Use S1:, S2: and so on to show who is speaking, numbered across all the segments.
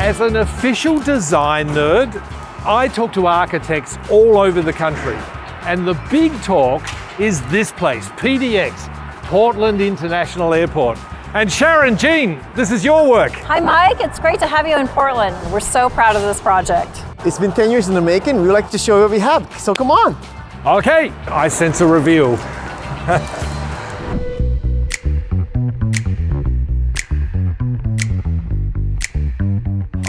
S1: As an official design nerd, I talk to architects all over the country. And the big talk is this place, PDX, Portland International Airport. And Sharon, Jean, this is your work.
S2: Hi Mike, it's great to have you in Portland. We're so proud of this project.
S3: It's been 10 years in the making. We like to show you what we have, so come on.
S1: Okay, I sense a reveal.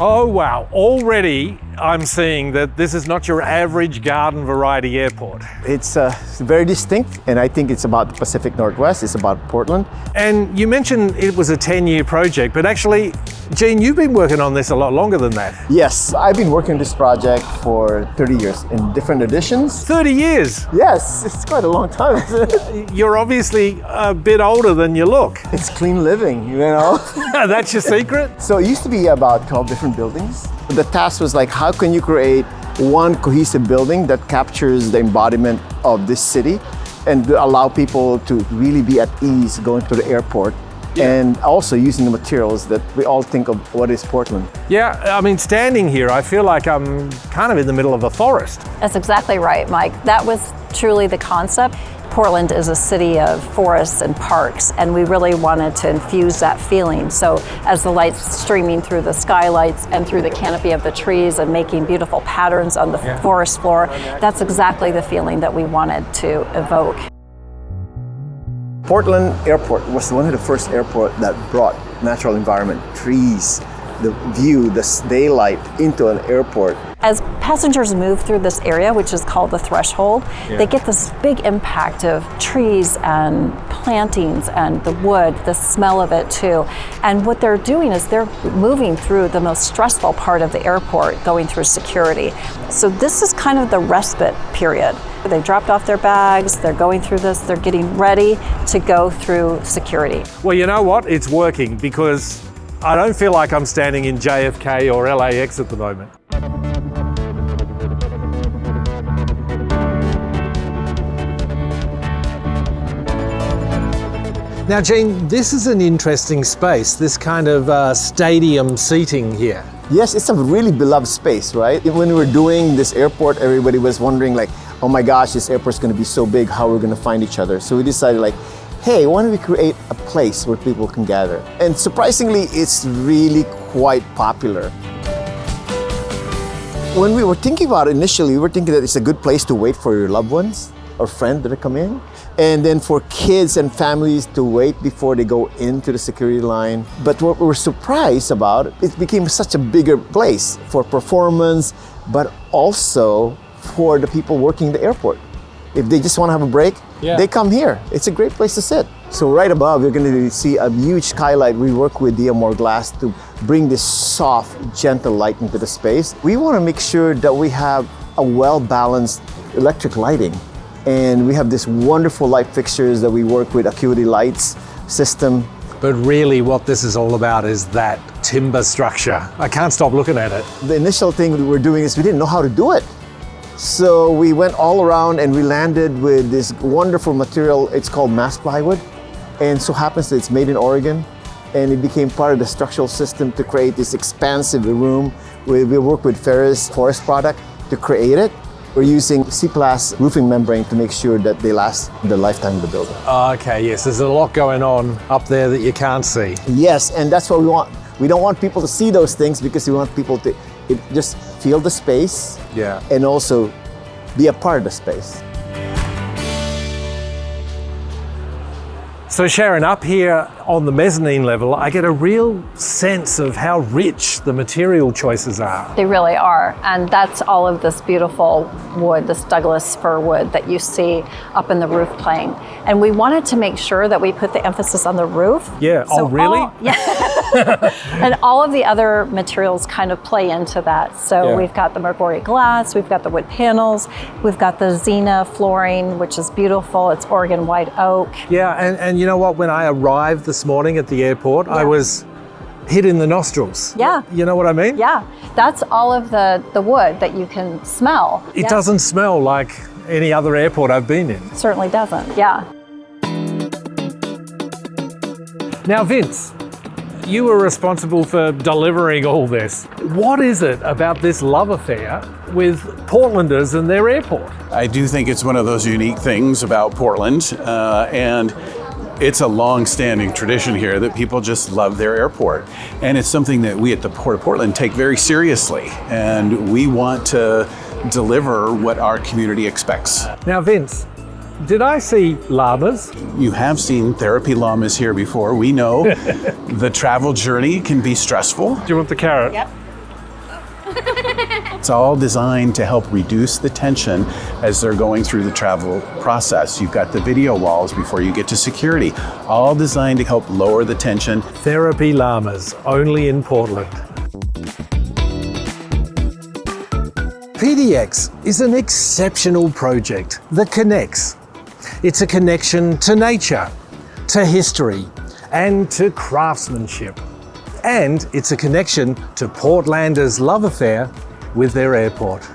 S1: Oh wow, already I'm seeing that this is not your average garden variety airport.
S3: It's very distinct, and I think it's about the Pacific Northwest. It's about Portland.
S1: And you mentioned it was a 10-year project, but actually, Jean, you've been working on this a lot longer than that.
S3: Yes, I've been working on this project for 30 years in different editions.
S1: 30 years?
S3: Yes, it's quite a long time, isn't it?
S1: You're obviously a bit older than you look.
S3: It's clean living, you know?
S1: That's your secret?
S3: So it used to be about 12 different buildings. The task was like, how can you create one cohesive building that captures the embodiment of this city and allow people to really be at ease going to the airport, and also using the materials that we all think of what is Portland.
S1: Yeah, I mean, standing here, I feel like I'm kind of in the middle of a forest.
S2: That's exactly right, Mike. That was truly the concept. Portland is a city of forests and parks, and we really wanted to infuse that feeling. So as the light's streaming through the skylights and through the canopy of the trees and making beautiful patterns on the forest floor, that's exactly the feeling that we wanted to evoke.
S3: Portland Airport was one of the first airports that brought natural environment, trees, the view, the daylight into an airport.
S2: As passengers move through this area, which is called the threshold, they get this big impact of trees and plantings and the wood, the smell of it too. And what they're doing is they're moving through the most stressful part of the airport, going through security. So this is kind of the respite period. They dropped off their bags, they're going through this, they're getting ready to go through security.
S1: Well, you know what? It's working, because I don't feel like I'm standing in JFK or LAX at the moment. Now, Jean, this is an interesting space, this kind of stadium seating here.
S3: Yes, it's a really beloved space, right? When we were doing this airport, everybody was wondering like, oh my gosh, this airport's gonna be so big, how we're gonna find each other. So we decided like, hey, why don't we create a place where people can gather? And surprisingly, it's really quite popular. When we were thinking about it initially, we were thinking that it's a good place to wait for your loved ones or friends that come in. And then for kids and families to wait before they go into the security line. But what we were surprised about, it became such a bigger place for performance, but also for the people working the airport. If they just want to have a break, they come here. It's a great place to sit. So right above, you're going to see a huge skylight. We work with DMR glass to bring this soft, gentle light into the space. We want to make sure that we have a well-balanced electric lighting. And we have this wonderful light fixtures that we work with Acuity Lights system.
S1: But really what this is all about is that timber structure. I can't stop looking at it.
S3: The initial thing we were doing is we didn't know how to do it. So we went all around and we landed with this wonderful material. It's called mass plywood. And so happens that it's made in Oregon. And it became part of the structural system to create this expansive room. We work with Ferris Forest product to create it. We're using Siplast roofing membrane to make sure that they last the lifetime of the building.
S1: Okay, yes, there's a lot going on up there that you can't see.
S3: Yes, and that's what we want. We don't want people to see those things because we want people to just feel the space and also be a part of the space.
S1: So Sharon, up here on the mezzanine level, I get a real sense of how rich the material choices are.
S2: They really are, and that's all of this beautiful wood, this Douglas fir wood that you see up in the roof plane. And we wanted to make sure that we put the emphasis on the roof.
S1: Yeah, so really?
S2: And all of the other materials kind of play into that. So we've got the Margori glass, we've got the wood panels, we've got the Xena flooring, which is beautiful. It's Oregon white oak.
S1: Yeah, and you know what? When I arrived this morning at the airport, I was hit in the nostrils.
S2: Yeah.
S1: You know what I mean?
S2: Yeah, that's all of the wood that you can smell.
S1: It doesn't smell like any other airport I've been in.
S2: Certainly doesn't, yeah.
S1: Now, Vince, you were responsible for delivering all this. What is it about this love affair with Portlanders and their airport?
S4: I do think it's one of those unique things about Portland, and it's a long-standing tradition here that people just love their airport. And it's something that we at the Port of Portland take very seriously, and we want to deliver what our community expects.
S1: Now, Vince, did I see llamas?
S4: You have seen therapy llamas here before. We know the travel journey can be stressful.
S1: Do you want the carrot?
S5: Yep.
S4: It's all designed to help reduce the tension as they're going through the travel process. You've got the video walls before you get to security, all designed to help lower the tension.
S1: Therapy llamas, only in Portland. PDX is an exceptional project that connects. It's a connection to nature, to history, and to craftsmanship. And it's a connection to Portlanders' love affair with their airport.